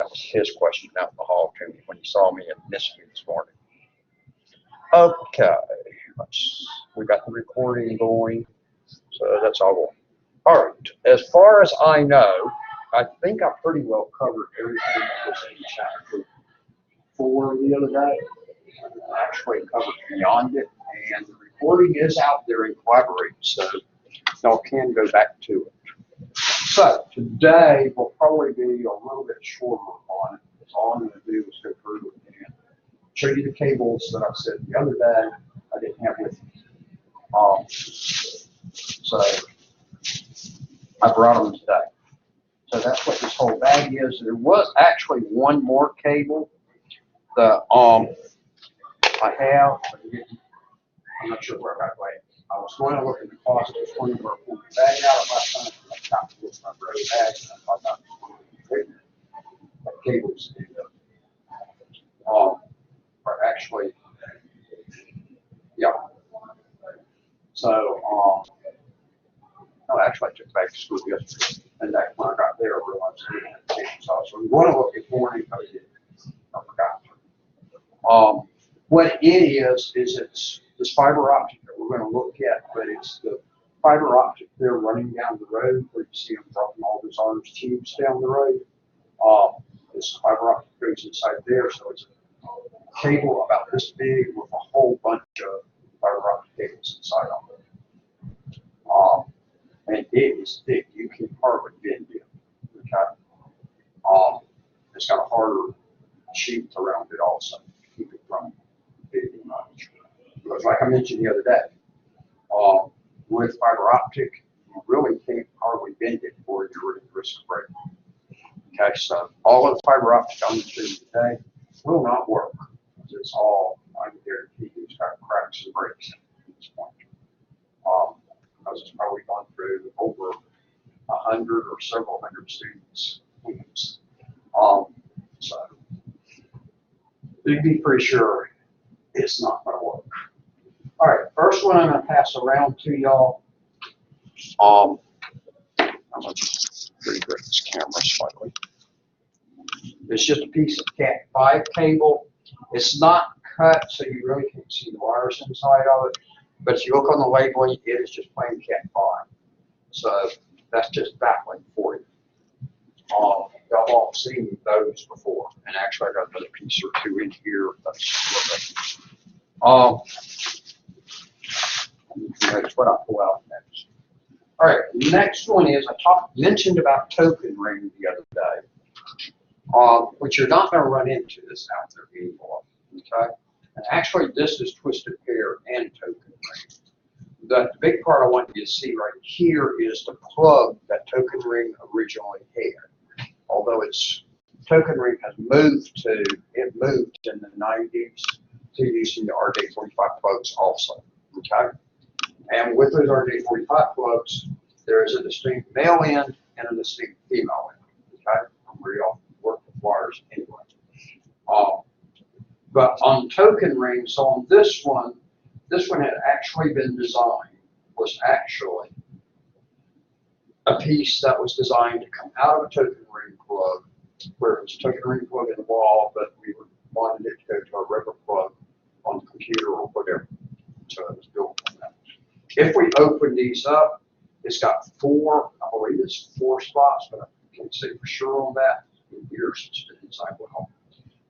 That was his question out in the hall to me when he saw me and missed me this morning. Okay, we got the recording going, so that's all going. All right, as far as I know, I think I pretty well covered everything that was in chapter 4 the other day. I actually covered beyond it, and the recording is out there in Collaborate, so y'all can go back to it. So today will probably be a little bit shorter on it. All I'm going to do is go through it and show you the cables that I said the other day I didn't have with me. So I brought them today. So that's what this whole bag is. There was actually one more cable that I have. I'm not sure where I got it. I was going to look at the cost. I was going to pull the bag out of my phone. I got to look at my bag, and I thought that was going to be that cables are actually, yeah. So, no, actually, I took it back to school yesterday, and that when I got there, I realized I didn't have the cables out. So we want to look at morning. I forgot. What it is it's this fiber optic that we're going to look at, but it's the fiber optic there running down the road where you see them dropping all those orange tubes down the road. This fiber optic goes inside there, so it's a cable about this big with a whole bunch of fiber optic cables inside of it. And it is thick. You can hardly bend it. Okay. It's got a harder sheet around it also to keep it from bending much. Because like I mentioned the other day, with fiber optic, you really can't hardly bend it or you're at risk of breaking. Okay, so all of the fiber optic I'm going to show you today will not work. It's all, I can guarantee you, it's got cracks and breaks at this point. Because it's probably gone through over 100 or several hundred students' hands. So you'd be pretty sure it's not going to work. All right, first one I'm going to pass around to y'all. I'm going to regrip this camera slightly. It's just a piece of Cat5 cable. It's not cut, so you really can't see the wires inside of it. But if you look on the labeling, it is just plain Cat5. So that's just baffling for you. Y'all all seen those before, and actually I got another piece or two in here. That's what I pull out next. All right, next one is I mentioned about token ring the other day, which you're not going to run into this out there anymore. Okay, and actually this is twisted pair and token ring. The big part I want you to see right here is the plug that token ring originally had. Although its token ring has moved in the 90s to using the RJ45 plugs also. Okay, and with those RJ45 plugs, there is a distinct male end and a distinct female end. Okay, we all work with wires anyway. But on token rings, on this one had actually been designed, was actually a piece that was designed to come out of a token ring plug, where it was a token ring plug in the wall, but we wanted it to go to a regular plug on the computer or whatever. So it was built on that. If we open these up, it's got four, I believe it's 4 spots, but I can't say for sure on that. In years it's been inside the home.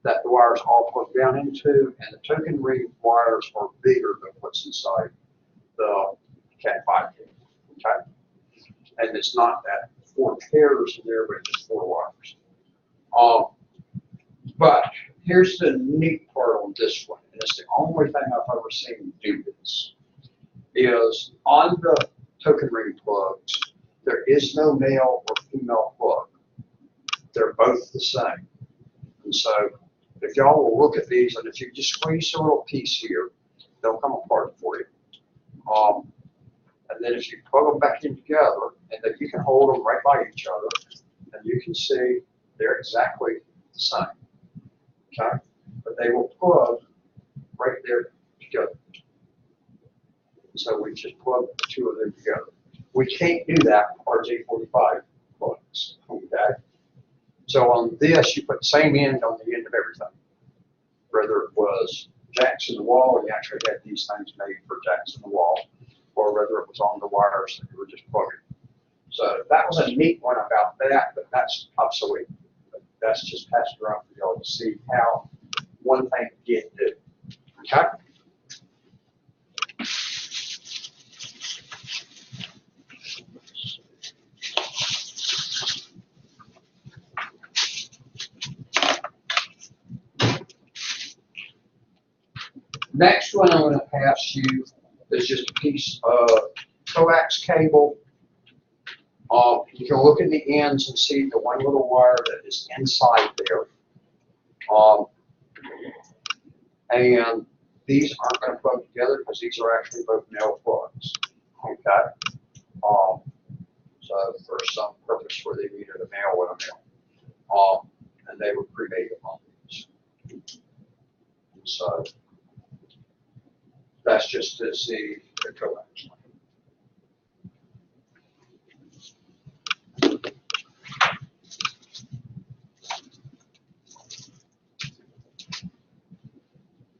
That the wires all plug down into, and the token ring wires are bigger than what's inside the Cat5 cable. Okay, and it's not that 4 pairs in there, but just 4 wires. But here's the neat part on this one, and it's the only thing I've ever seen do this. Is on the token ring plugs, there is no male or female plug. They're both the same. And so if y'all will look at these, and if you just squeeze a little piece here, they'll come apart for you. And then if you plug them back in together, and then you can hold them right by each other, and you can see they're exactly the same. Okay? But they will plug right there together. So we just plug the 2 of them together. We can't do that with RJ45 plugs. Okay? So on this, you put the same end on the end of everything. Whether it was jacks in the wall, you actually had these things made for jacks in the wall, or whether it was on the wires that you were just plugging. So that was a neat one about that, but that's obsolete. But that's just passed around for y'all to see how one thing did do. Okay? Next one I'm going to pass you is just a piece of coax cable. You can look at the ends and see the one little wire that is inside there. And these aren't going to plug together because these are actually both nail plugs. Okay. So for some purpose where they needed a nail with a nail. And they were pre-made on these. So that's just to see the coax.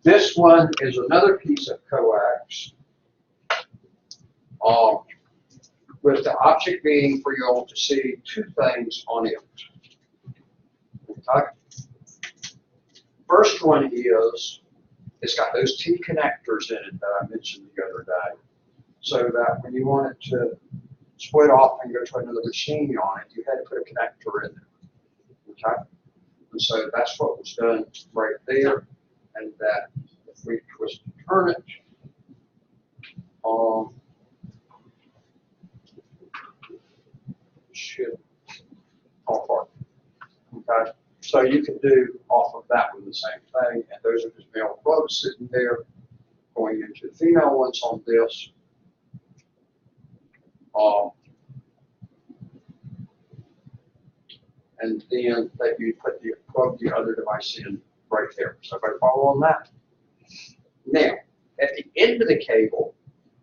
This one is another piece of coax, with the object being for you all to see two things on it. Okay. First one is, it's got those T connectors in it that I mentioned the other day, so that when you wanted to split off and go to another machine on it, you had to put a connector in there. Okay. And so that's what was done right there. And that if we twist and turn it, should fall apart. Okay, so you can do off of that one the same thing, and those are just male plugs sitting there going into the female ones on this. And then that you put the plug the other device in right there. So if I follow on that. Now, at the end of the cable,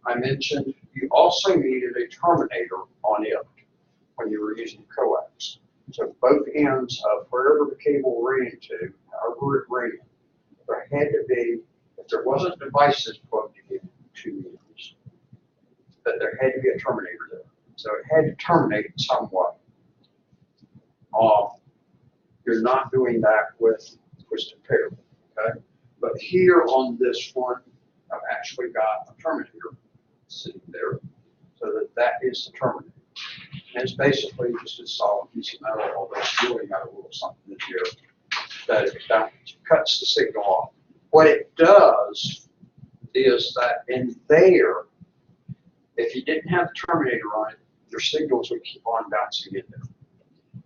I mentioned you also needed a terminator on it when you were using coax. So both ends of wherever the cable ran to, however it ran, there had to be, if there wasn't devices plugged in two ends, that there had to be a terminator there. So it had to terminate in some way. You're not doing that with twisted pair, okay? But here on this one, I've actually got a terminator sitting there, so that is the terminator. And it's basically just a solid piece of metal, although it's really got a little something in here that it cuts the signal off. What it does is that in there, if you didn't have the terminator on it, your signals would keep on bouncing in there.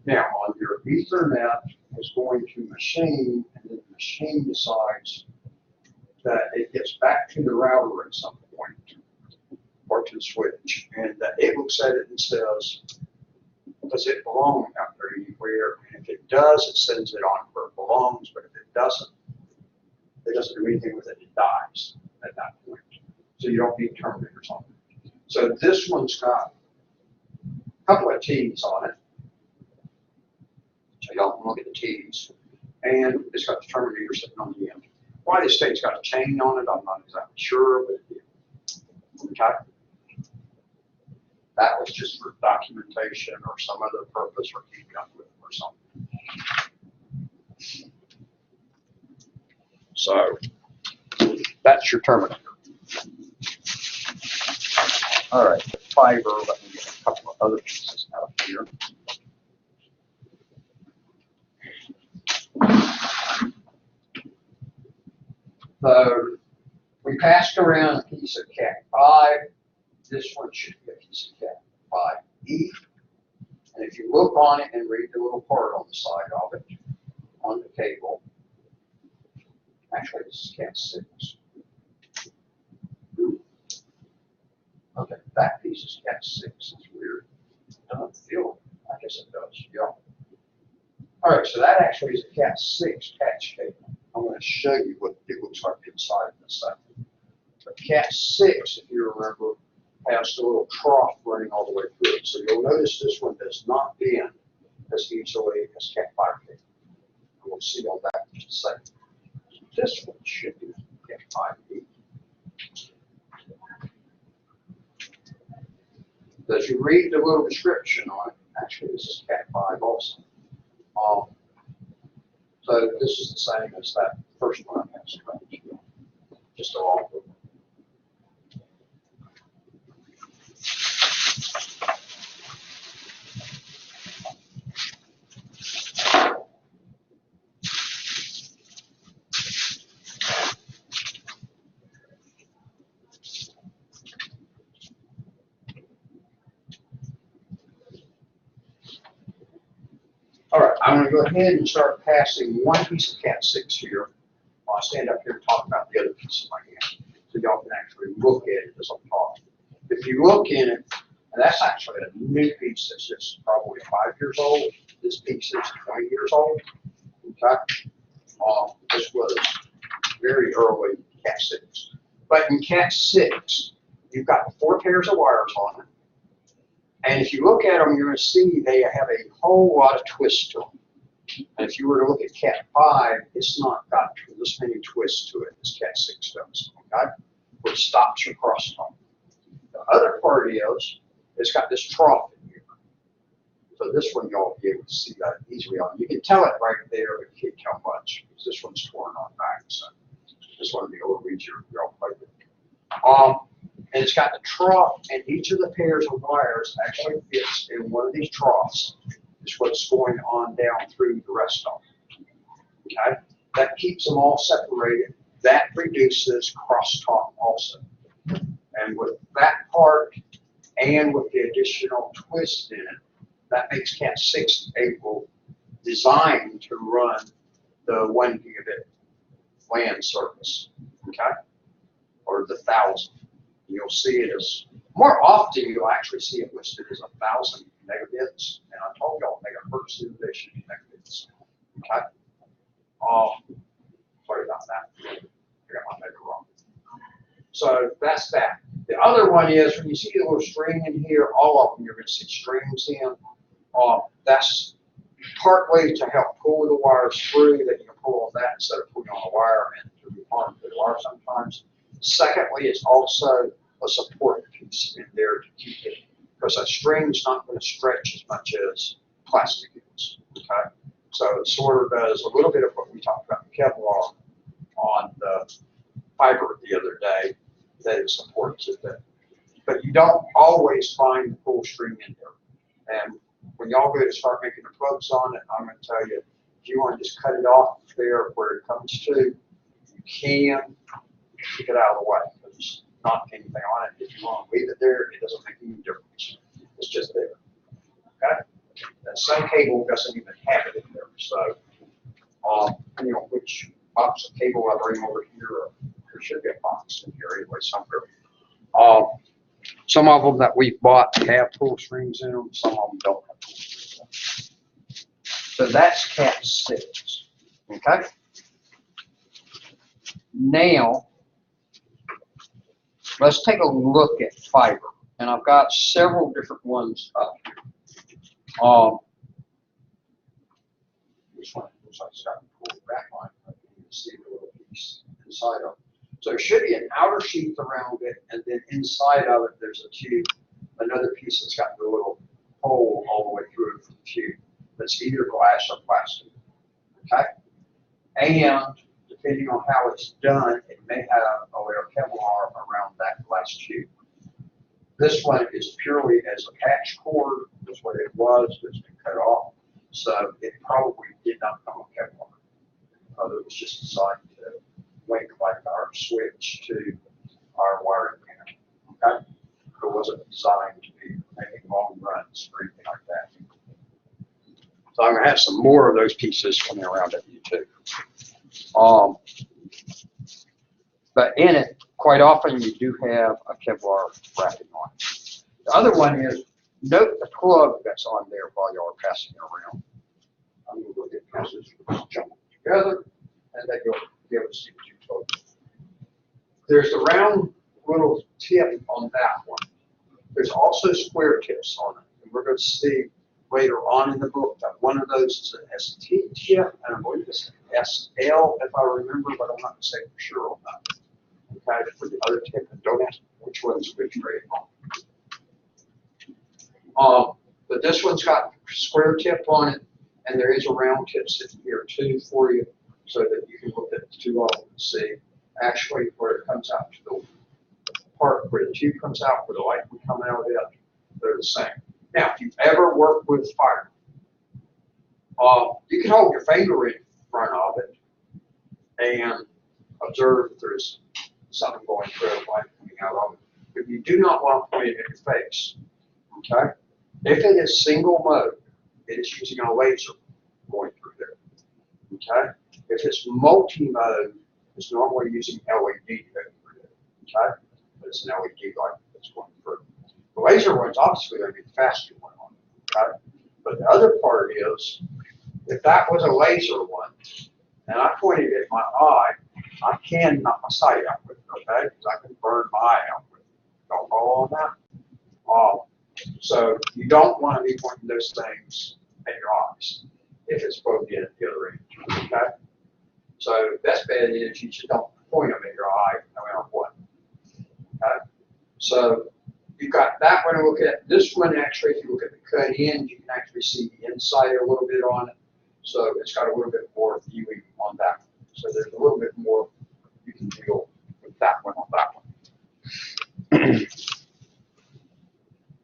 Now, on your Ethernet is going to machine, and then the machine decides that it gets back to the router at some point, or to the switch, and that it looks at it and says, does it belong out there anywhere? And if it does, it sends it on where it belongs, but if it doesn't do anything with it, it dies at that point. So you don't need terminators on it. So this one's got a couple of T's on it. So y'all can look at the T's. And it's got the terminator sitting on the end. Why this thing's got a chain on it, I'm not exactly sure, but it did. Okay. That was just for documentation or some other purpose, or keeping up with it or something. So that's your terminator. All right, the fiber, let me get a couple of other pieces out here. So we passed around a piece of Cat5. This one should be a piece of Cat5E. And if you look on it and read the little part on the side of it, on the cable, actually this is Cat6. Okay, that piece is Cat6. It's weird. It doesn't feel it. I guess it does, yeah. All right, so that actually is a Cat6 patch cable. I'm going to show you what it looks like inside in a second. But Cat6, if you remember, has the little trough running all the way through it. So you'll notice this one does not bend as easily as Cat 5 can. We'll see on that in just a second. This one should be Cat 5e. As you read the little description on it, actually this is Cat 5 also. So this is the same as that first one I have, just along with it. All right, I'm going to go ahead and start passing one piece of Cat 6 here. I'll stand up here and talk about the other piece in my hand, so y'all can actually look at it as I'm talking. If you look in it, and that's actually a new piece that's just probably 5 years old. This piece is 20 years old. Okay, this was very early Cat 6. But in Cat 6, you've got 4 pairs of wires on it. And if you look at them, you're going to see they have a whole lot of twists to them. And if you were to look at Cat 5, it's not got this many twists to it as Cat 6 does, okay? Which stops your crosstalk. The other part is, it's got this trough in here. So this one, y'all will be able to see that easily on. You can tell it right there, but you can't tell much, because this one's torn on back. So this one will be a little easier for y'all to play with. And it's got the trough, and each of the pairs of wires actually fits in one of these troughs. Is what's going on down through the rest of them. Okay? That keeps them all separated. That reduces crosstalk also. And with that part, and with the additional twist in it, that makes Cat 6 able, designed to run the 1 gigabit LAN service. Okay? Or the 1,000. You'll see it as, more often you'll actually see it listed as 1,000 megabits, and I told y'all megahertz innovation megabits. Okay? Sorry about that. I got my mega wrong. So that's that. The other one is when you see the little string in here, all of them you're going to see strings in. That's partly to help pull the wires through, that you can pull on that instead of pulling on a wire and to be harm to the wire sometimes. Secondly, it's also a support piece in there to keep it, because a string's not going to stretch as much as plastic is. Okay, so it sort of does a little bit of what we talked about in Kevlar on the fiber the other day, that it supports it. But you don't always find the full string in there. And when y'all go to start making the plugs on it, I'm going to tell you, if you want to just cut it off there where it comes to, you can keep it out of the way. There's not anything on it. If you want to leave it there, it doesn't make any difference. It's just there. Okay? And some cable doesn't even have it in there. So, depending on which box of cable I bring over here, there should be a box in here anyway somewhere. Some of them that we've bought have pull strings in them. Some of them don't have pull strings in them. So that's Cat 6. Okay? Now, let's take a look at fiber. And I've got several different ones up here. This one looks like it's got a pulled back line. You can see the little piece inside of it. So there should be an outer sheath around it, and then inside of it, there's a tube, another piece that's got the little hole all the way through it from the tube. That's either glass or plastic. Okay? And depending on how it's done, it may have a layer of Kevlar around that glass tube. This one is purely as a patch cord. That's what it was. It's been cut off. So it probably did not come with Kevlar. It was just designed to link like our switch to our wiring panel. Okay? It wasn't designed to be making long runs or anything like that. So I'm going to have some more of those pieces coming around at you too. But in it, quite often you do have a Kevlar wrapping on it. The other one is, note the plug that's on there while y'all are passing it around. I'm going to go get passes, jump together, and then you'll be able to see what you told me. There's the round little tip on that one. There's also square tips on it. And we're going to see later on in the book that one of those is an ST chip, and I believe it's an SL, if I remember, but I'm not gonna say for sure on that. Okay, for the other tip, and don't ask which one's which grade. But this one's got a square tip on it, and there is a round tip sitting here too for you, so that you can look at the two of them and see actually where it comes out to the part where the tube comes out, where the light will come out of it. They're the same. Now, if you've ever worked with fire, you can hold your finger in front of it and observe if there's something going through it, light coming out of it. But you do not want to point it at your face. Okay? If it is single mode, it is using a laser going through there. Okay? If it's multi-mode, it's normally using LED to go through there. Okay? But it's an LED light that's going through. The laser one's obviously going to be the faster one on it. Okay? But the other part is, if that was a laser one, and I pointed it at my eye, I can knock my sight out with it, okay? Because I can burn my eye out with it. Don't follow on that? So you don't want to be pointing those things at your eyes if it's plugged in at the other end, okay? So best bet is you just don't point them at your eye no matter what, okay? So you've got that one to look at. This one, actually, if you look at the cut in, you can actually see the inside a little bit on it. So it's got a little bit more viewing on that one. So there's a little bit more you can deal with that one on that one.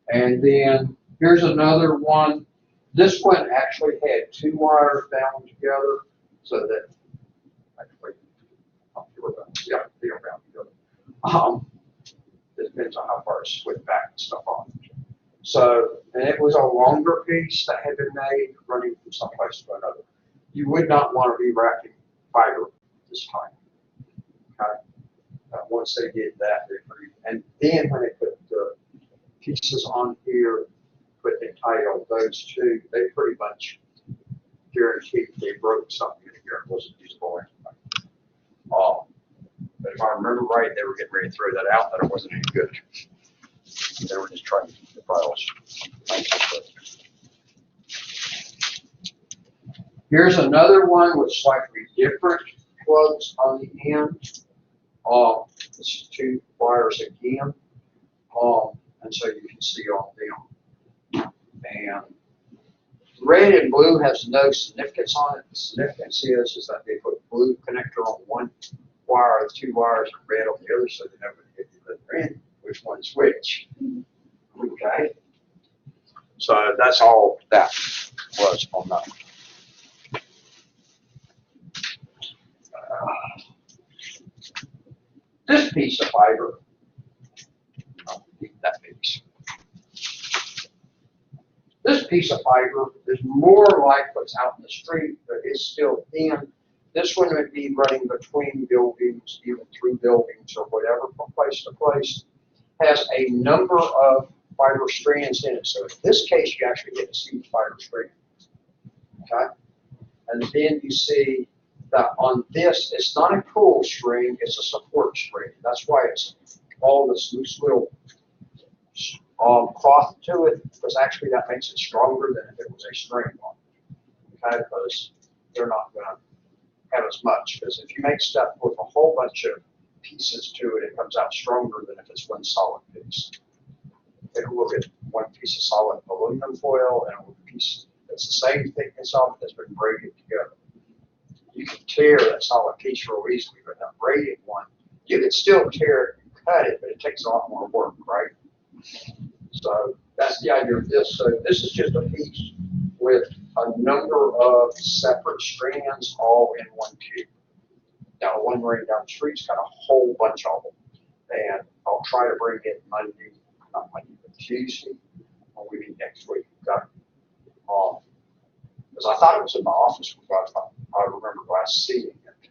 And then here's another one. This one actually had two wires bound together so that, actually, yeah, they are bound together. It depends on how far it's split back and stuff on. So, and it was a longer piece that had been made running from some place to another. You would not want to be wrapping fiber this time. Okay? Once they did that, and then when they put the pieces on here, put the tight on those two, they pretty much guaranteed they broke something in here and wasn't usable anyway. But if I remember right, they were getting ready to throw that out, that it wasn't any good. They were just trying to keep the files. Here's another one with slightly different plugs on the end. This is two wires again. And so you can see on them. And red and blue has no significance on it. The significance is that they put blue connector on one wire, the two wires are red on the other, so they never get the other end, which one's which. Okay. So that's all that was on that. This piece of fiber, I'll leave that piece. This piece of fiber is more like what's out in the street, but it's still thin. This one would be running between buildings, even through buildings or whatever, from place to place. Has a number of fiber strands in it. So in this case, you actually get to see the fiber strand. Okay? And then you see that on this, it's not a pull string, it's a support string. That's why it's all this loose little cloth to it, because actually that makes it stronger than if it was a string on it. Okay? Because they're not going to have as much, because if you make stuff with a whole bunch of pieces to it, it comes out stronger than if it's one solid piece. Take a look at one piece of solid aluminum foil and a piece that's the same thickness of it that's been braided together. You can tear that solid piece real easily, but that braided one, you can still tear it and cut it, but it takes a lot more work, right? So that's the idea of this. So this is just a piece with a number of separate strands all in one tube. Now, one running down the street's got a whole bunch of them. And I'll try to bring it Monday, not Monday, but Tuesday, when we meet next week. Got because I thought it was in my office because I remember last seeing it.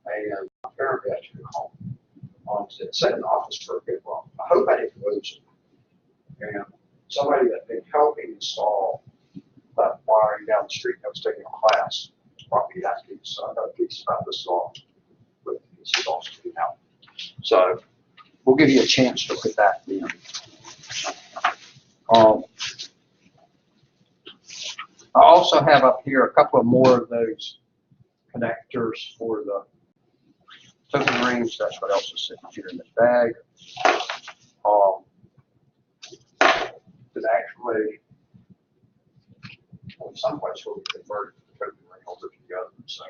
And apparently I took it home. It sat in the office for a bit while. I hope I didn't lose it. And somebody that had been helping install that wiring down the street that was taking a class brought me that piece. So I got a piece about this long. With the pieces all sticking out. So we'll give you a chance to look at that then. I also have up here a couple of more of those connectors for the token rings. That's what else is sitting here in this bag. That actually, well, someplace where we convert the token ring over to the other. So,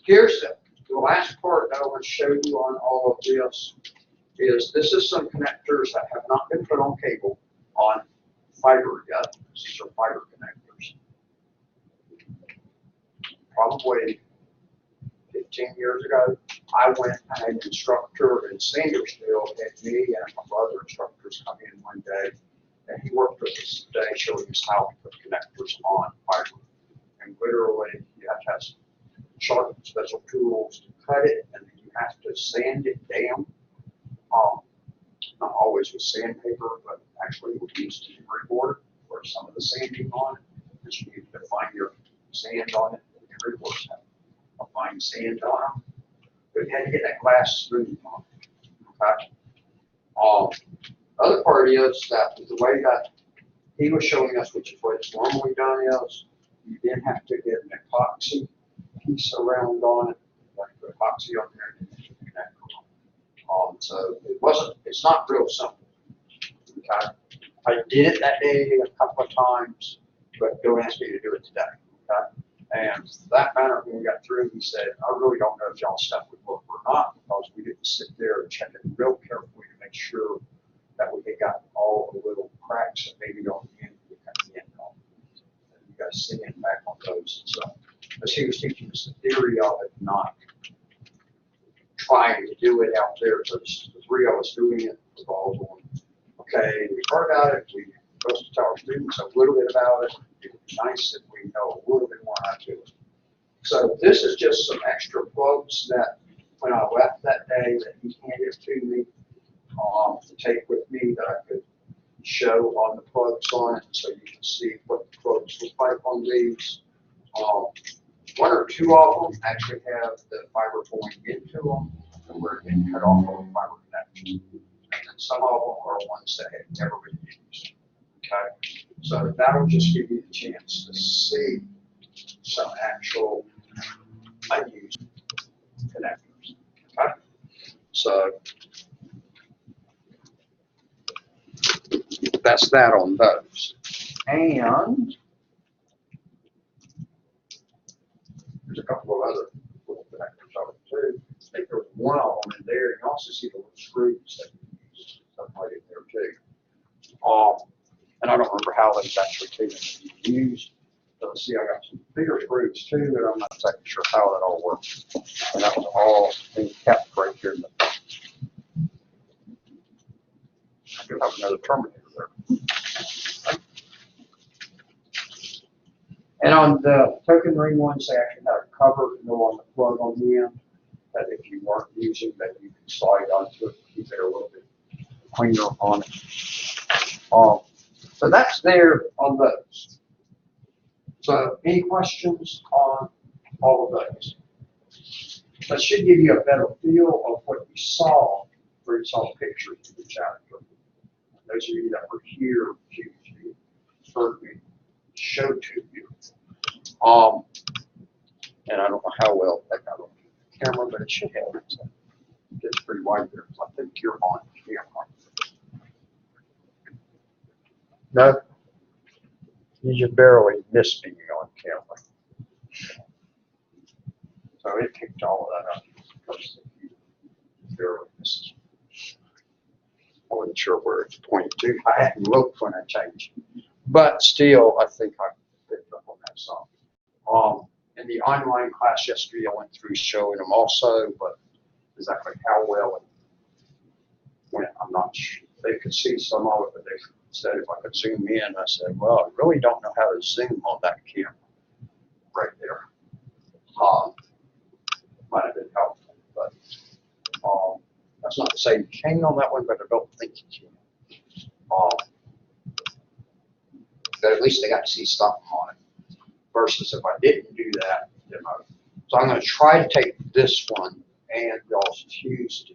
here's the last part that I want to show you on all of this this is some connectors that have not been put on cable on fiber yet. These are fiber connectors. Probably 15 years ago, I went and had an instructor in Sandersville had me and a couple other instructors come in one day, and he worked with us today showing us how to put connectors on fiber. And literally, you have to have some sharp special tools to cut it, and then you have to sand it down. Not always with sandpaper, but actually we used to board for some of the sanding on it, because you need to find your sand on it. Every boards have a fine sand on them, but you had to get that glass smooth on it. Okay. Other part is that the way that he was showing us, which is what it's normally done, is you then have to get an epoxy piece around on it, like the epoxy on there, and then you connect on. So it's not real simple. Okay. I did it that day a couple of times, but Bill asked me to do it today. Okay. And for that matter, when we got through, he said, I really don't know if y'all's stuff would work or not, because we didn't sit there and check it real carefully to make sure that we had got all the little cracks that maybe on the end we cut the end on. And you guys sand back on those and stuff. As he was teaching us the theory of it, not trying to do it out there. So the three of us doing it was all going, okay, we heard about it, we supposed to tell our students a little bit about it. It would be nice if we know a little bit more how to do it. So this is just some extra plugs that when I left that day that he handed to me to take with me that I could show on the plugs on it, so you can see what the plugs look like on these. One or two of them actually have the fiber going into them, and where it can cut off all the fiber connection. And then some of them are ones that have never been used. Okay, so that'll just give you the chance to see some actual unused connectors. Okay, so that's that on those. And there's a couple of other little connectors on it too. I think there was one of them in there. You can also see the little screws that you use, stuff like in there too. And I don't remember how those actually came to be used. So let's see, I got some bigger screws too, and I'm not exactly sure how that all works. And that was all being kept right here in the front. I do have another terminator there. And on the token ring ones, they actually had a cover to go on the plug on the end, that if you weren't using, that you could slide onto it, keep it a little bit cleaner on it. So that's there on those. So any questions on all of those? That should give you a better feel of what you saw where you saw pictures of the chapter. Those of you that were here, you heard me show to you. And I don't know how well that got on camera, but it should have. So it's pretty wide there. So I think you're on camera. No, you just barely missed me on camera. So it picked all of that up because you barely missed me. I wasn't sure where it's pointed to. I hadn't looked when I changed, but still, I think I picked up on that some. In the online class yesterday, I went through showing them also, but exactly how well it went, I'm not sure. They could see some of it, but they said if I could zoom in, I said, well, I really don't know how to zoom on that camera right there. Might have been helpful, but that's not to say you can on that one, but I don't think you can. But at least they got to see something on it. Versus if I didn't do that, you know. So I'm going to try to take this one and y'all's Tuesday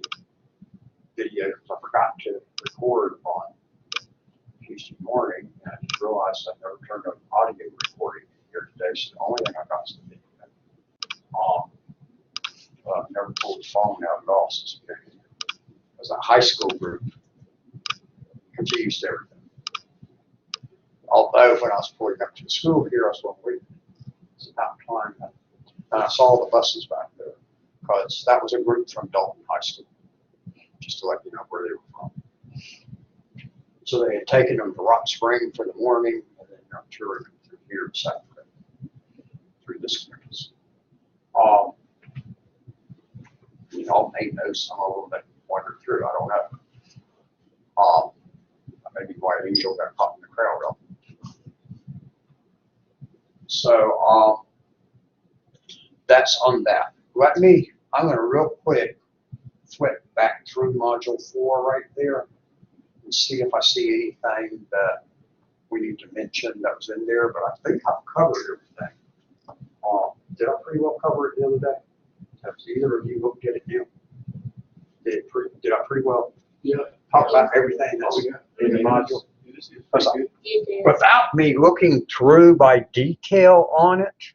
video because I forgot to record on Tuesday morning, and I just realized I never turned on audio recording here today, so the only thing I got is the video. I never pulled the phone out at all since the beginning. It was a high school group. Confused everything. Although when I was pulling up to the school here, I was going, wait, it's about time. And I saw the buses back there because that was a group from Dalton High School, just to let you know where they were from. So they had taken them to Rock Spring for the morning, and then they're touring through here this afternoon, through this campus. Y'all may know some of them that wandered through, I don't know. Maybe White Angel got caught in the crowd. So that's on that. I'm going to real quick flip back through module 4 right there and see if I see anything that we need to mention that was in there, but I think I've covered everything. Did I pretty well cover it the other day? Have either of you looked at it now? Did I pretty well talk about everything that's in the module? Without me looking through by detail on it,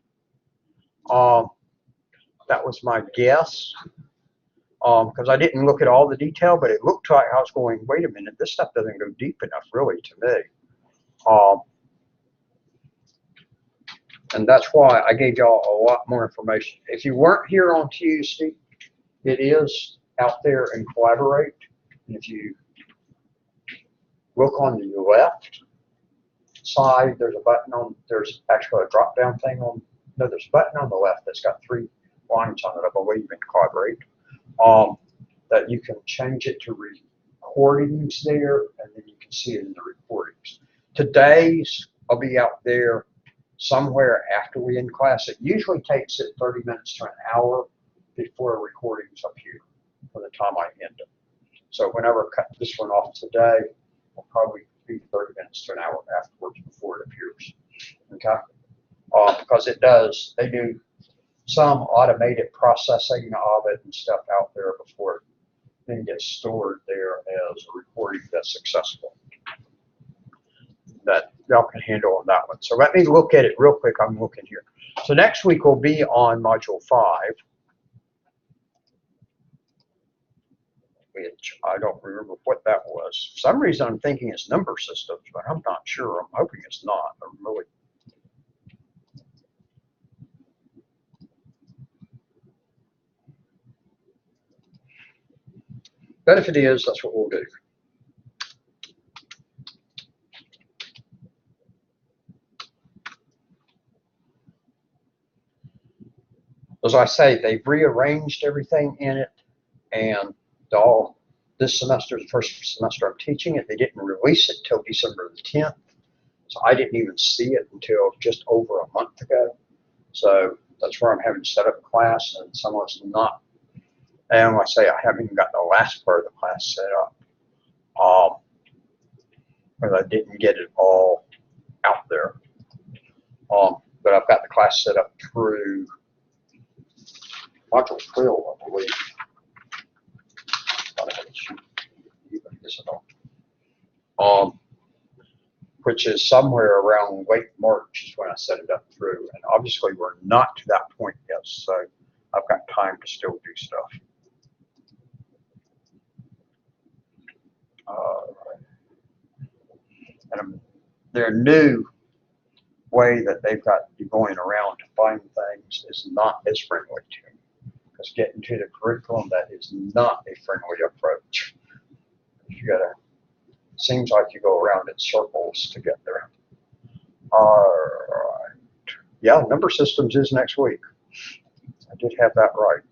that was my guess. Because I didn't look at all the detail, but it looked like I was going, wait a minute, this stuff doesn't go deep enough really to me. And that's why I gave y'all a lot more information. If you weren't here on Tuesday, it is out there in Collaborate. And if you look on the left side, there's a button there's actually a drop down thing there's a button on the left that's got 3 lines on it, I believe, in Collaborate, that you can change it to recordings there, and then you can see it in the recordings. Today's, I'll be out there somewhere after we end class. It usually takes it 30 minutes to an hour before a recording's up here for the time I end it. So whenever I cut this one off today, will probably be 30 minutes to an hour afterwards before it appears. Okay? Because they do some automated processing of it and stuff out there before it then gets stored there as a recording that's successful. That y'all can handle on that one. So let me look at it real quick. I'm looking here. So next week will be on module 5, which I don't remember what that was. For some reason I'm thinking it's number systems, but I'm not sure. I'm hoping it's not. I'm really. But if it is, that's what we'll do. As I say, they've rearranged everything in it, and this semester, the first semester I'm teaching it, they didn't release it till December the 10th. So I didn't even see it until just over a month ago. So that's where I'm having to set up a class, and some of it's not. And I say I haven't even got the last part of the class set up. But I didn't get it all out there. But I've got the class set up through module 12, I believe. Which is somewhere around late March is when I set it up through. And obviously we're not to that point yet, so I've got time to still do stuff. And their new way that they've got you going around to find things is not as friendly to me. Because getting to the curriculum, that is not a friendly approach. Seems like you go around in circles to get there. All right. Yeah, number systems is next week. I did have that right.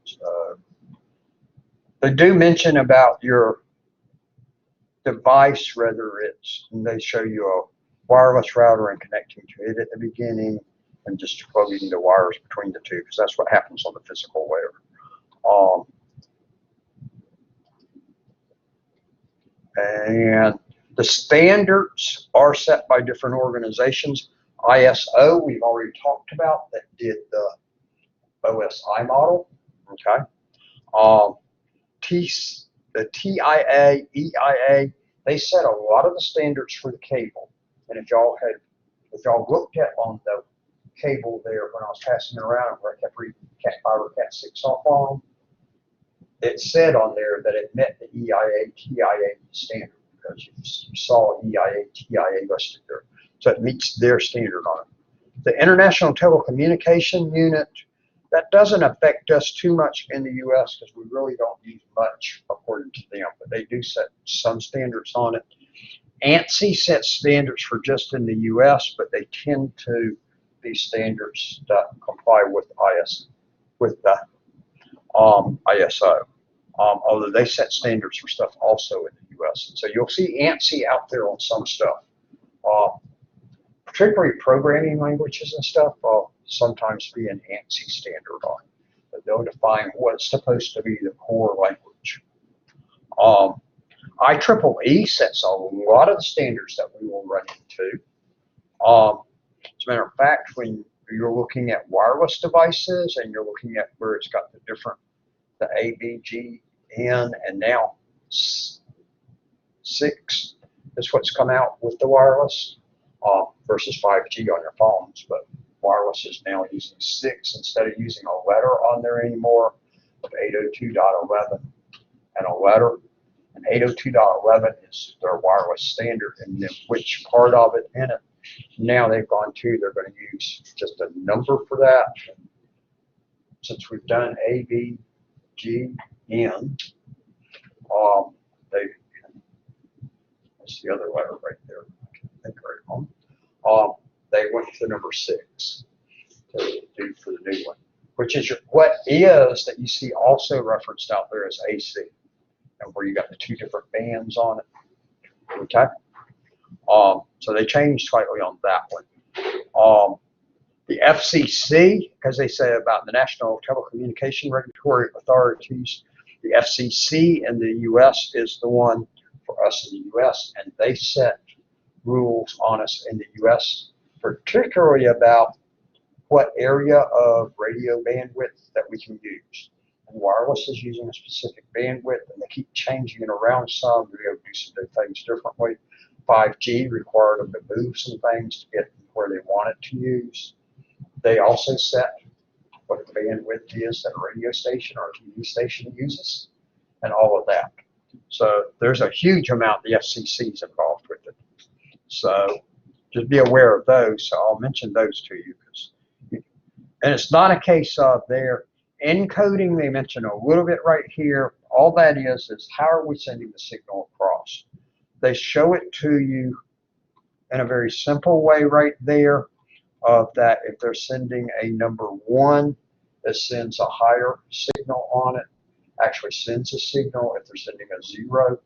So they do mention about your device, whether they show you a wireless router and connecting to it at the beginning, and just plugging the wires between the two, because that's what happens on the physical layer. And the standards are set by different organizations. ISO, we've already talked about, that did the OSI model. Okay. the TIA, EIA, they set a lot of the standards for the cable. And if y'all looked at on the cable there when I was passing it around, where I kept reading Cat 5 or Cat 6 off on, it said on there that it met the EIA, TIA standard because you saw EIA, TIA listed there. So it meets their standard on it. The International Telecommunication Unit, that doesn't affect us too much in the U.S. because we really don't use much according to them, but they do set some standards on it. ANSI sets standards for just in the U.S., but they tend to be standards that comply with the ISO. Although they set standards for stuff also in the U.S. And so you'll see ANSI out there on some stuff. Particularly programming languages and stuff, sometimes be an ANSI standard on. But they'll define what's supposed to be the core language. IEEE sets a lot of the standards that we will run into. As a matter of fact, when you're looking at wireless devices and you're looking at where it's got the A, B, G, N, and now 6 is what's come out with the wireless versus 5G on your phones. But wireless is now using 6 instead of using a letter on there anymore of 802.11 and a letter. And 802.11 is their wireless standard, and then which part of it in it. Now they've gone to, they're going to use just a number for that. Since we've done A, B, G, N, that's the other letter right there. I can't think right on. They went to number 6 to do for the new one, which is what is that you see also referenced out there as AC, and where you got the 2 different bands on it. Okay. So they changed slightly on that one. The FCC, because they say about the National Telecommunication Regulatory Authorities, the FCC in the U.S. is the one for us in the U.S., and they set rules on us in the U.S., particularly about what area of radio bandwidth that we can use. And wireless is using a specific bandwidth, and they keep changing it around some to be able to do some things differently. 5G required them to move some things to get where they want it to use. They also set what the bandwidth is that a radio station or a TV station uses, and all of that. So there's a huge amount the FCC is involved with it. So just be aware of those. So I'll mention those to you. And it's not a case of their encoding. They mention a little bit right here. All that is how are we sending the signal across? They show it to you in a very simple way right there, of that if they're sending a number 1 that sends a higher signal on it, actually sends a signal. If they're sending a 0,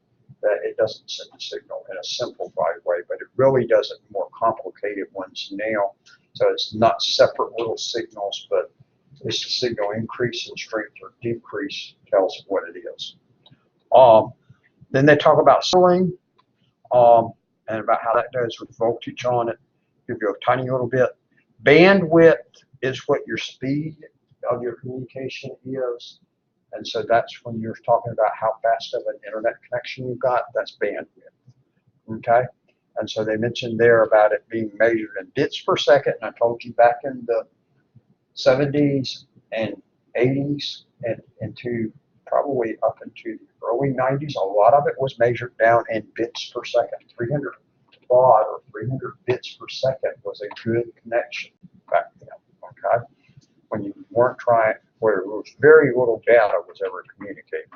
that it doesn't send a signal in a simplified way, but it really does it in more complicated ones now. So it's not separate little signals, but it's the signal increase in strength or decrease tells what it is. Then they talk about ceiling, and about how that does with voltage on it. Give you a tiny little bit. Bandwidth is what your speed of your communication is. And so that's when you're talking about how fast of an internet connection you've got, that's bandwidth. Okay? And so they mentioned there about it being measured in bits per second. And I told you back in the 70s and 80s and into probably up into the early 90s, a lot of it was measured down in bits per second. 300 baud or 300 bits per second was a good connection back then. Okay? When you weren't trying, where it was very little data was ever communicated.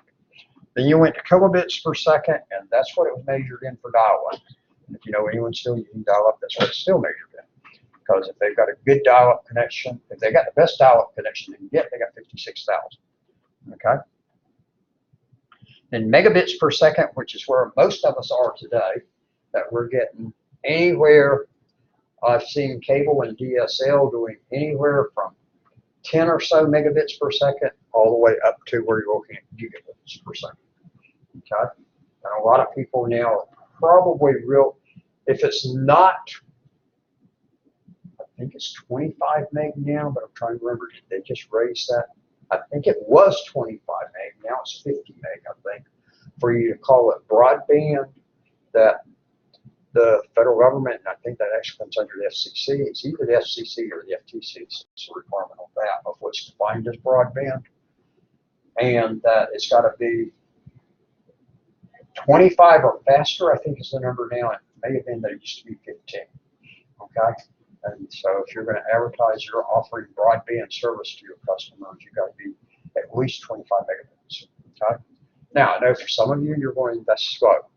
Then you went to kilobits per second, and that's what it was measured in for dial-up. If you know anyone still using dial-up, that's what it's still measured in. Because if they've got a good dial-up connection, if they got the best dial-up connection they can get, they got 56,000. Okay? And megabits per second, which is where most of us are today, that we're getting anywhere. I've seen cable and DSL doing anywhere from 10 or so megabits per second all the way up to where you're looking at gigabits per second. Okay? And a lot of people now probably if it's not, I think it's 25 meg now, but I'm trying to remember, did they just raise that? I think it was 25 meg, now it's 50 meg, I think. for you to call it broadband, that the federal government, and I think that actually comes under the FCC, it's either the FCC or the FTC, it's a requirement on that, of what's defined as broadband, and that it's got to be 25 or faster, I think is the number now. It may have been that it used to be 15, okay? And so if you're going to advertise you're offering broadband service to your customers, you've got to be at least 25 megabits, okay? Now, I know for some of you, you're going, that's slow,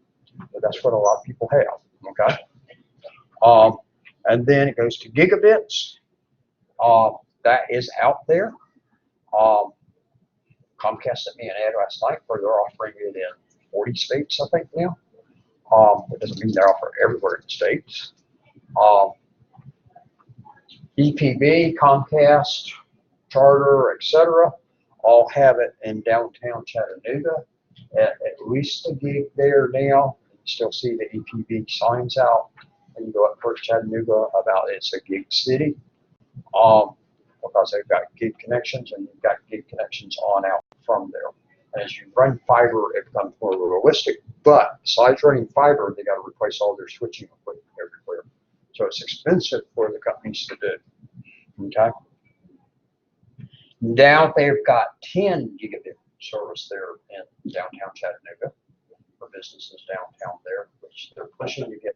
but that's what a lot of people have, okay? And then it goes to gigabits. That is out there. Comcast sent me an ad last night where they're offering it in 40 states, I think now. It doesn't mean they're offering everywhere in the states. EPB, Comcast, Charter, etc., all have it in downtown Chattanooga at least a gig there now. You still see the EPB signs out, and you go up towards Chattanooga about it's a gig city, because they've got gig connections, and you've got gig connections on out from there. And as you run fiber, it becomes more realistic. But besides running fiber, they got to replace all their switching equipment everywhere. So it's expensive for the companies to do. Okay. Now they've got 10 gigabit service there in downtown Chattanooga for businesses downtown there, which they're pushing to get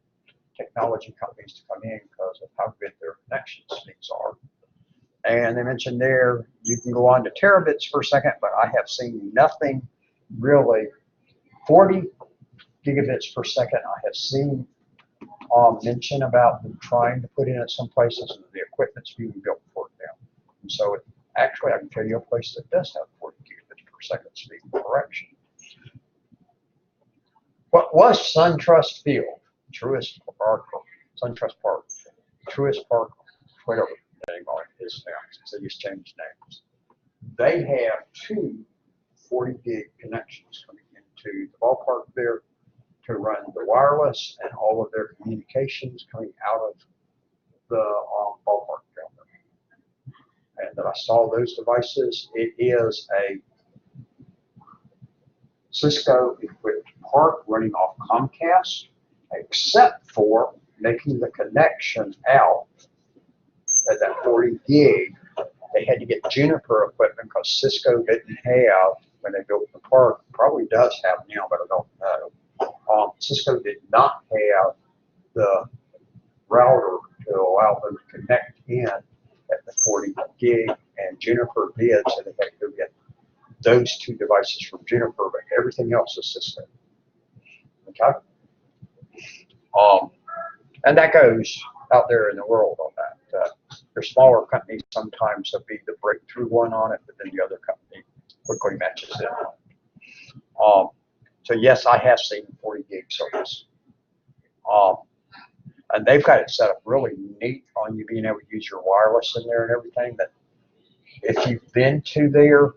technology companies to come in because of how good their connection speeds are. And they mentioned there, you can go on to terabits per second, but I have seen nothing really. 40 gigabits per second, I have seen mention about them trying to put in at some places, and the equipment's being built for it now. And so actually, I can tell you a place that does have 40 gigabits per second speed correction. What was SunTrust Field? Truist Park, SunTrust Park, Truist Park, whatever the name of it is now, since they just changed names. They have two 40 gig connections coming into the ballpark there to run the wireless and all of their communications coming out of the ballpark down there. And that I saw those devices. It is a Cisco equipped park running off Comcast, except for making the connection out at that 40 gig. They had to get Juniper equipment because Cisco didn't have, when they built the park, probably does have now, but I don't know. Cisco did not have the router to allow them to connect in at the 40 gig, and Juniper did, so they had to go get those two devices from Juniper, but everything else is Cisco. Okay? And that goes out there in the world on that. There's smaller companies, sometimes there'll be the breakthrough one on it, but then the other company quickly matches it on. So yes, I have seen 40 gig service. And they've got it set up really neat on you being able to use your wireless in there and everything. That if you've been to there,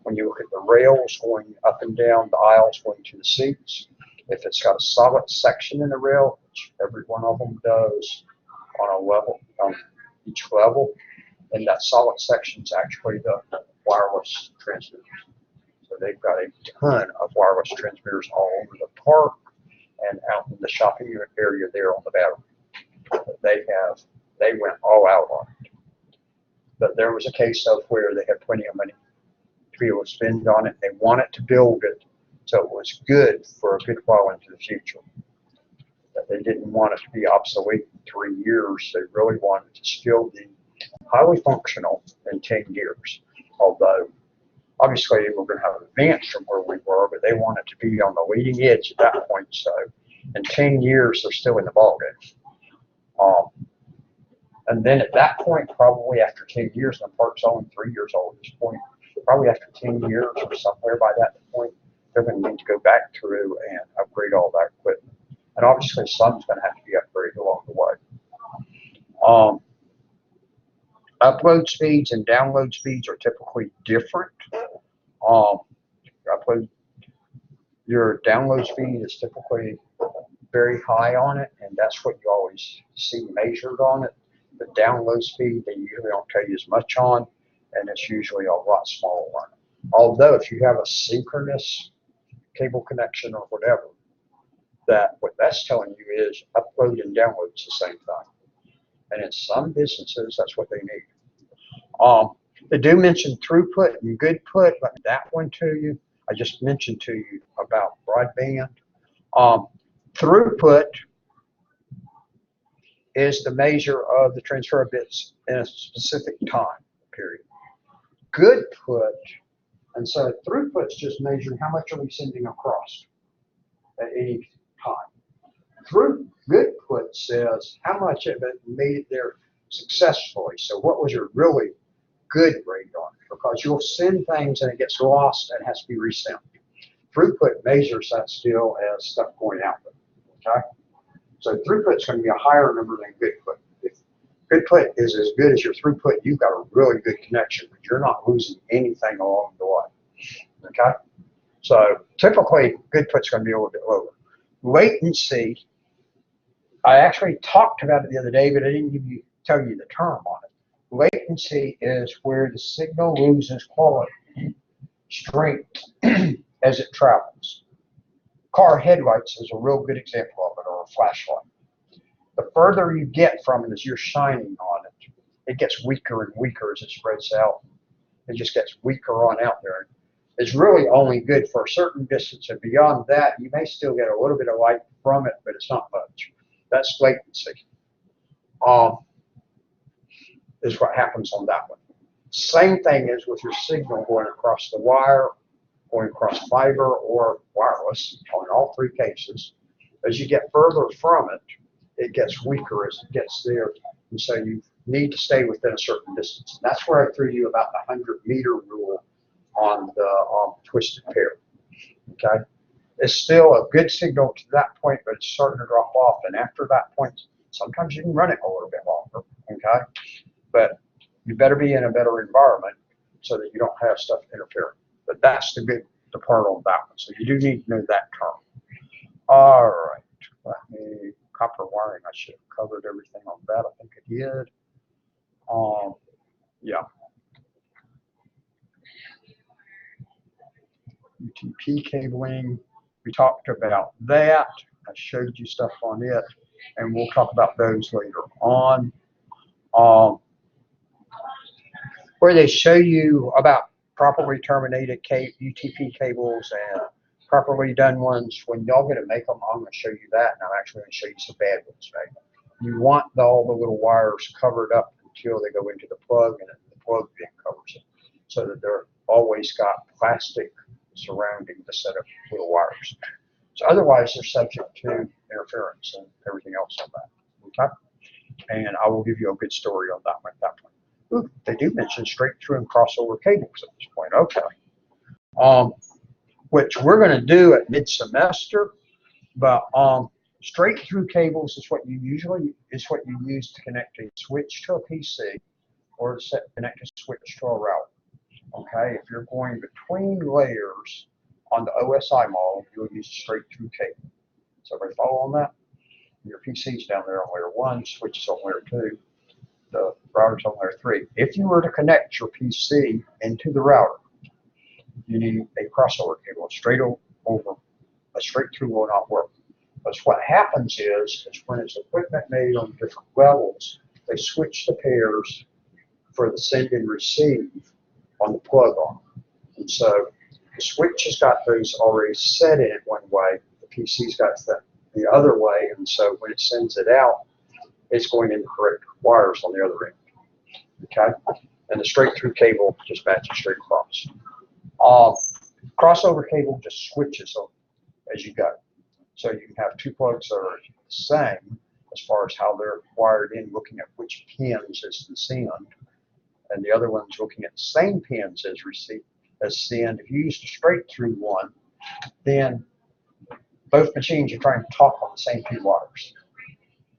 when you look at the rails going up and down the aisles going to the seats, if it's got a solid section in the rail, which every one of them does on a level, on each level, and that solid section is actually the wireless transmitters. So they've got a ton of wireless transmitters all over the park and out in the shopping area there on the Battery. They went all out on it. But there was a case of where they had plenty of money to be able to spend on it. They wanted to build it so it was good for a good while into the future. But they didn't want it to be obsolete in 3 years. They really wanted to still be highly functional in 10 years. Although, obviously, we're going to have advanced from where we were, but they wanted to be on the leading edge at that point. So in 10 years, they're still in the ballgame. And then at that point, probably after 10 years, and the park's only 3 years old at this point, probably after 10 years or somewhere by that point, they're going to need to go back through and upgrade all that equipment. And obviously, some's going to have to be upgraded along the way. Upload speeds and download speeds are typically different. Your download speed is typically very high on it, and that's what you always see measured on it. The download speed, they usually don't tell you as much on, and it's usually a lot smaller. Although if you have a synchronous cable connection or whatever, that what that's telling you is upload and download's the same thing. And in some businesses, that's what they need. They do mention throughput and good put, but that one to you, I just mentioned to you about broadband. Throughput is the measure of the transfer of bits in a specific time period. Good put, and so throughput's just measuring how much are we sending across at any time. Good put says how much of it made it there successfully. So what was your really good rate on it? Because you'll send things and it gets lost and has to be resent. Throughput measures that still as stuff going out there. Okay? So throughput's going to be a higher number than good put. If good put is as good as your throughput, you've got a really good connection, but you're not losing anything along the way. Okay? So typically, good put's going to be a little bit lower. Latency, I actually talked about it the other day, but I didn't tell you the term on it. Latency is where the signal loses quality, strength as it travels. Car headlights is a real good example of it, or a flashlight. The further you get from it as you're shining on it, it gets weaker and weaker as it spreads out. It just gets weaker on out there. It's really only good for a certain distance, and beyond that, you may still get a little bit of light from it, but it's not much. That's latency. Is what happens on that one. Same thing is with your signal going across the wire, going across fiber or wireless, in all three cases. As you get further from it, it gets weaker as it gets there, and so you need to stay within a certain distance. And that's where I threw you about the 100-meter rule on the twisted pair. Okay, it's still a good signal to that point, but it's starting to drop off. And after that point, sometimes you can run it a little bit longer. Okay, but you better be in a better environment so that you don't have stuff interfering. But that's the part on that one. So you do need to know that term. All right, let me copper wiring. I should have covered everything on that. I think I did. Yeah. UTP cabling, we talked about that. I showed you stuff on it, and we'll talk about those later on. Where they show you about properly terminated UTP cables and properly done ones, when y'all get to make them, I'm going to show you that, and I'm actually going to show you some bad ones. Right? You want all the little wires covered up until they go into the plug, and then the plug then covers it, so that they're always got plastic surrounding the set of little wires. So otherwise, they're subject to interference and everything else on that. Okay? And I will give you a good story on that one at that point. Ooh, they do mention straight through and crossover cables at this point. Okay. Which we're going to do at mid-semester, but straight through cables is what you use to connect a switch to a PC or to connect a switch to a router. Okay, if you're going between layers on the OSI model, you'll use a straight through cable. So everybody follow on that? Your PC's down there on layer 1, switch is on layer 2, the router's on layer 3. If you were to connect your PC into the router, you need a crossover cable. A straight through will not work. But what happens is when it's equipment made on different levels, they switch the pairs for the send and receive on the plug on. And so the switch has got those already set in it one way, the PC's got the other way, and so when it sends it out, it's going in the correct wires on the other end. Okay? And the straight through cable just matches straight across. Crossover cable just switches them as you go. So you can have two plugs that are the same as far as how they're wired in, looking at which pins is the send, and the other one's looking at the same pins as receive as send. If you use the straight through one, then both machines are trying to talk on the same two wires,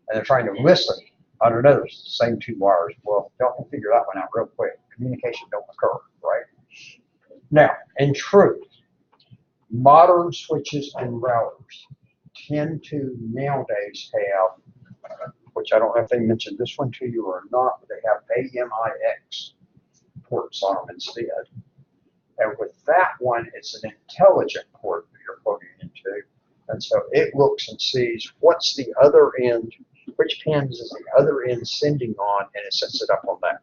and they're trying to listen on another same two wires. Well, y'all can figure that one out real quick. Communication don't occur, right? Now, in truth, modern switches and routers tend to nowadays have, which I don't know if they mentioned this one to you or not, but they have AMIX ports on them instead. And with that one, it's an intelligent port that you're And so it looks and sees what's the other end, which pins is the other end sending on, and it sets it up on that.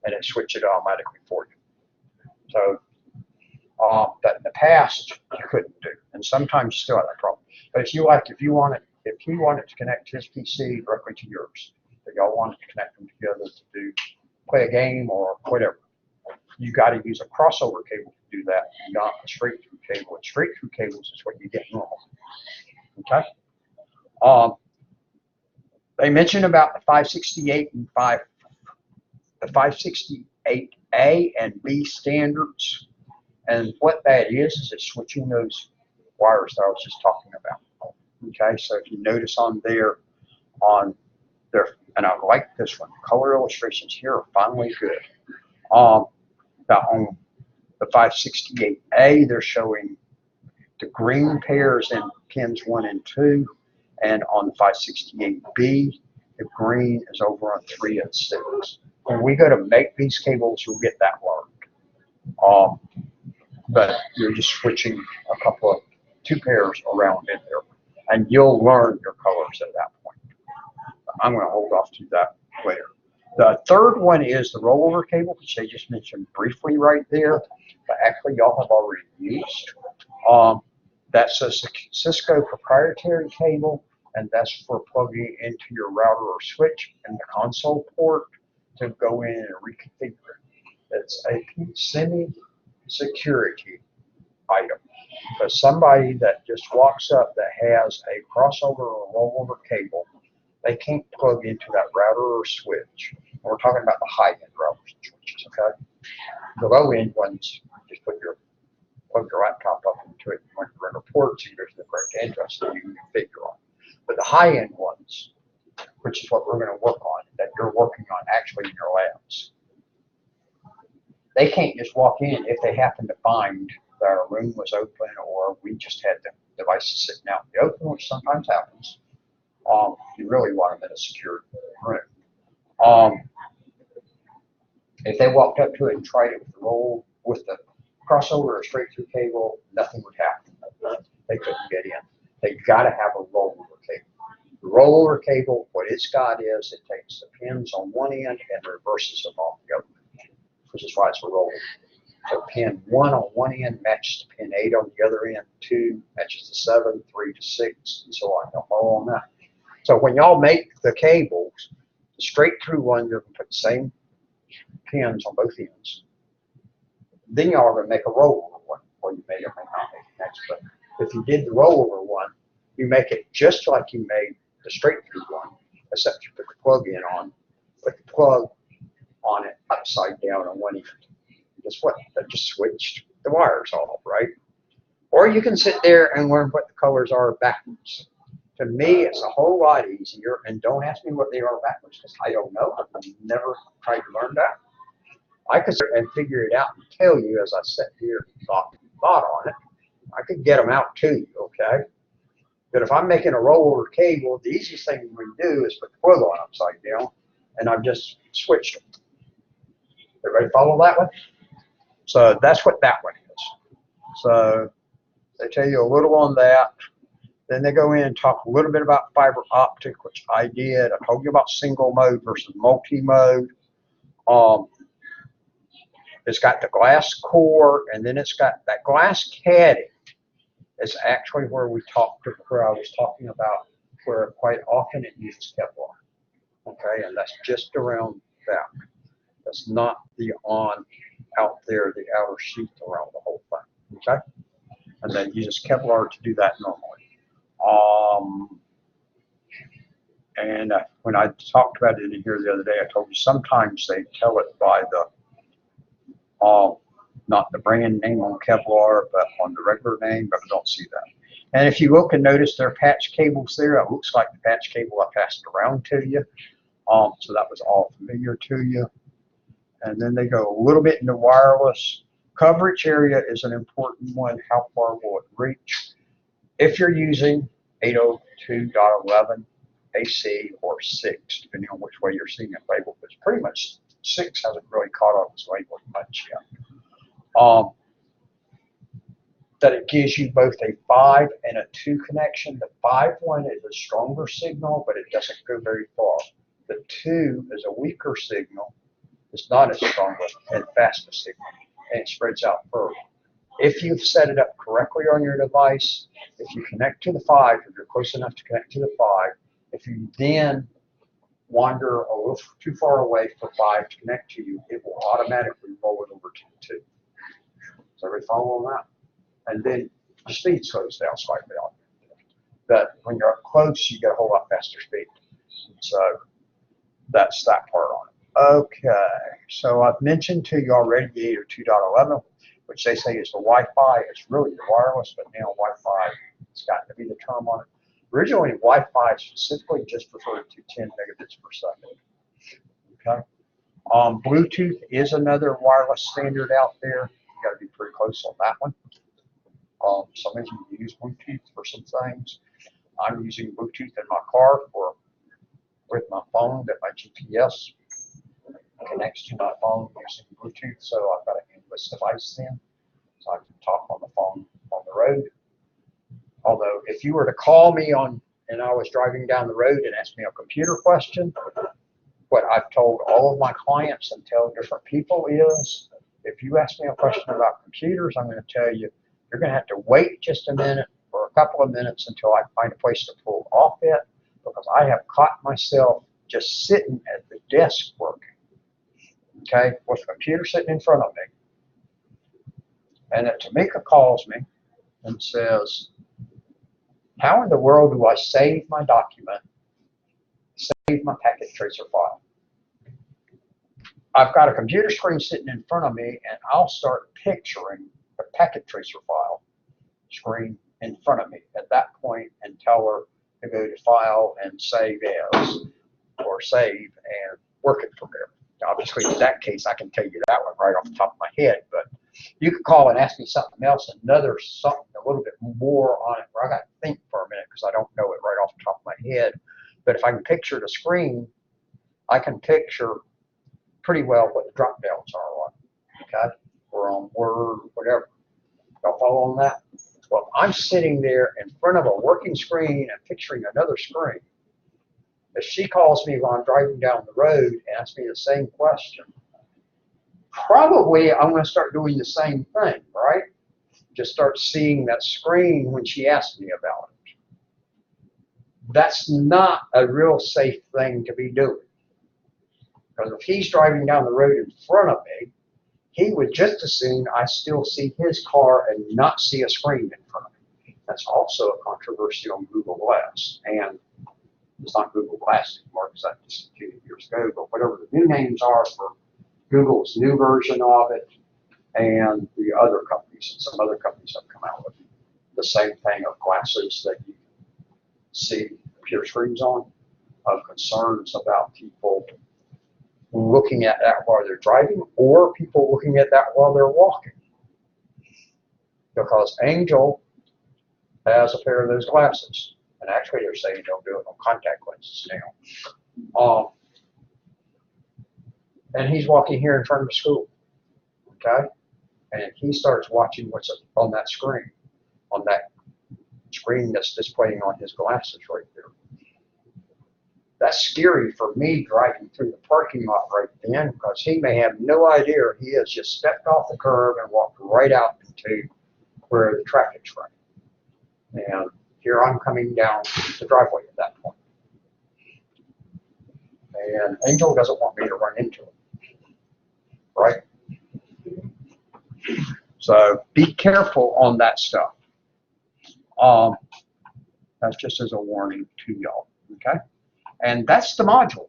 And it switches it automatically for you. So that in the past you couldn't do, and sometimes you still have that problem. But if you want it to connect his PC directly to yours, if y'all want to connect them together to play a game or whatever, you got to use a crossover cable to do that, not a straight through cable. And straight through cables is what you get normal. Okay. They mentioned about the 568 and the 568A and B standards, and what that is it's switching those wires that I was just talking about. Okay, so if you notice on there, and I like this one, color illustrations here are finally good. Now on the 568A, they're showing the green pairs in pins 1 and 2, and on the 568B, the green is over on 3 and 6. When we go to make these cables, you'll get that learned. But you're just switching two pairs around in there, and you'll learn your colors at that point. I'm going to hold off to that later. The third one is the rollover cable, which they just mentioned briefly right there, but actually y'all have already used. That's a Cisco proprietary cable, and that's for plugging into your router or switch in the console port to go in and reconfigure it. It's a semi-security item. But somebody that just walks up that has a crossover or rollover cable, they can't plug into that router or switch. And we're talking about the high-end routers and switches, okay? The low-end ones, just plug your laptop up into it, and when you're in reports, you go to the correct address that you can configure on. But the high-end ones, which is what we're going to work on, that you're working on actually in your labs, they can't just walk in if they happen to find that our room was open or we just had the devices sitting out in the open, which sometimes happens. You really want them in a secure room. If they walked up to it and tried it with the crossover or straight through cable, nothing would happen. They couldn't get in. They got to have a rollover cable. The rollover cable, what it's got is it takes the pins on one end and reverses them off the other, which is why it's a rollover. So pin 1 on one end matches to pin 8 on the other end, 2 matches to 7, 3 to 6, and so on. They'll follow on that. So when y'all make the cables, the straight through one, you're going to put the same pins on both ends. Then y'all are going to make a rollover one, or you may or may not make it next. But if you did the rollover one, you make it just like you made the straight through one, except you put the plug in on, put the plug on it upside down on one end. Guess what? That just switched the wires off, right? Or you can sit there and learn what the colors are backwards. To me, it's a whole lot easier, and don't ask me what they are backwards, because I don't know. I've never tried to learn that. I could sit and figure it out and tell you as I sat here and thought on it. I could get them out to you, okay? But if I'm making a rollover cable, the easiest thing we do is put the plug on upside down, and I've just switched them. Everybody follow that one? So that's what that one is. So they tell you a little on that. Then they go in and talk a little bit about fiber optic, which I did. I told you about single mode versus multi-mode. It's got the glass core, and then it's got that glass caddy. It's actually where I was talking about where quite often it uses Kevlar. Okay, and that's just around that. That's not the out there, the outer sheath around the whole thing. Okay, and then uses Kevlar to do that normally. When I talked about it in here the other day, I told you sometimes they tell it by the not the brand name on Kevlar, but on the regular name, but I don't see that. And if you look and notice their patch cables there, it looks like the patch cable I passed around to you. So that was all familiar to you. And then they go a little bit into wireless. Coverage area is an important one. How far will it reach? If you're using 802.11 AC or 6, depending on which way you're seeing it labeled, but it's pretty much 6 hasn't really caught on its label much yet. that it gives you both a 5 and a 2 connection. The 5 one is a stronger signal, but it doesn't go very far. The 2 is a weaker signal. It's not as strong and fast a signal, and it spreads out further. If you've set it up correctly on your device, if you connect to the 5, if you're close enough to connect to the 5, if you then wander a little too far away for 5 to connect to you, it will automatically roll it over to the 2. So everybody follow on that? And then the speed slows down slightly on it. But when you're up close, you get a whole lot faster speed. So that's that part on it. Okay, so I've mentioned to you already the 802.11, which they say is the Wi-Fi. It's really the wireless, but now Wi-Fi has gotten to be the term on it. Originally, Wi-Fi specifically just referred to 10 megabits per second. Okay. Bluetooth is another wireless standard out there. You got to be pretty close on that one. Some of you use Bluetooth for some things. I'm using Bluetooth in my car with my phone that my GPS connects to my phone using Bluetooth. So I've got an endless device then, so I can talk on the phone on the road. Although if you were to call me and I was driving down the road and ask me a computer question, what I've told all of my clients and tell different people is, if you ask me a question about computers, I'm going to tell you, you're going to have to wait just a minute or a couple of minutes until I find a place to pull off it, because I have caught myself just sitting at the desk working, okay, with the computer sitting in front of me. And then Tamika calls me and says, how in the world do I save my document, save my packet tracer file? I've got a computer screen sitting in front of me, and I'll start picturing the packet tracer file screen in front of me at that point and tell her to go to File and Save As, or Save and work it from there. Obviously, in that case, I can tell you that one right off the top of my head, but you could call and ask me something else, something a little bit more on it, where I got to think for a minute because I don't know it right off the top of my head. But if I can picture the screen, I can picture pretty well what the drop downs are on, okay, or on Word, whatever. Y'all follow on that? Well, I'm sitting there in front of a working screen and picturing another screen. If she calls me while I'm driving down the road and asks me the same question, probably I'm going to start doing the same thing, right? Just start seeing that screen when she asks me about it. That's not a real safe thing to be doing. Because if he's driving down the road in front of me, he would just as soon I still see his car and not see a screen in front of me. That's also a controversy on Google Glass. And it's not Google Glass anymore because that discontinued years ago, but whatever the new names are for Google's new version of it, and the other companies, and some other companies have come out with the same thing of glasses that you see computer screens on, of concerns about people looking at that while they're driving, or people looking at that while they're walking. Because Angel has a pair of those glasses, and actually they're saying don't do it on contact lenses now. And he's walking here in front of the school, okay? And he starts watching what's on that screen that's displaying on his glasses right there. That's scary for me driving through the parking lot right then, because he may have no idea he has just stepped off the curb and walked right out into where the traffic's running. And here I'm coming down the driveway at that point. And Angel doesn't want me to run into him, right? So be careful on that stuff. That's just as a warning to y'all, okay? And that's the module.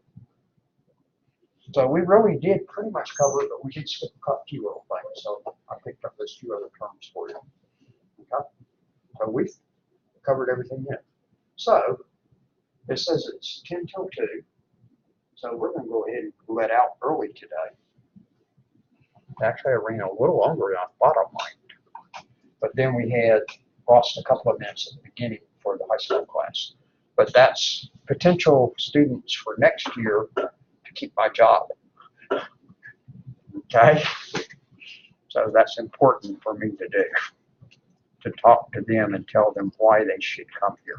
So we really did pretty much cover it, but we did skip a few little things. So I picked up those few other terms for you. Okay. So we've covered everything in. So it says it's 10 till 2. So we're going to go ahead and let out early today. Actually, I ran a little longer than I thought I might. But then we had lost a couple of minutes at the beginning for the high school class. But that's potential students for next year to keep my job. Okay? So that's important for me to do. to talk to them and tell them why they should come here.